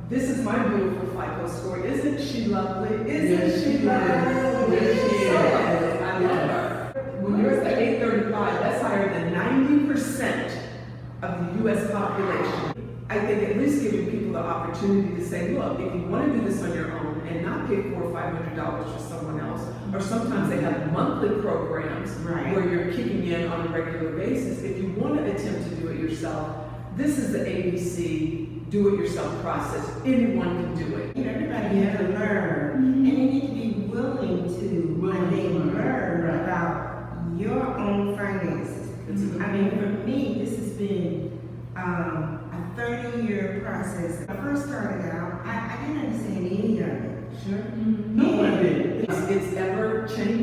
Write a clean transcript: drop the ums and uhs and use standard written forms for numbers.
This is my beautiful FICO score. Isn't she lovely? Isn't she lovely? Yes, she is. I love her. When you're at the 835, that's higher than 90% of the U.S. population. I think at least giving people the opportunity to say, look, if you want to do this on your own and not pay $400 or $500 for someone else, or sometimes they have monthly programs where you're kicking in on a regular basis. If you want to attempt to do it yourself, this is the ABC do-it-yourself process. Anyone can do it. Everybody has to learn, and you need to be willing to one day learn about your own finances. I mean, for me, this has been a 30-year process. When I first started out, I didn't understand any of it. Sure. No one did. It's ever changing.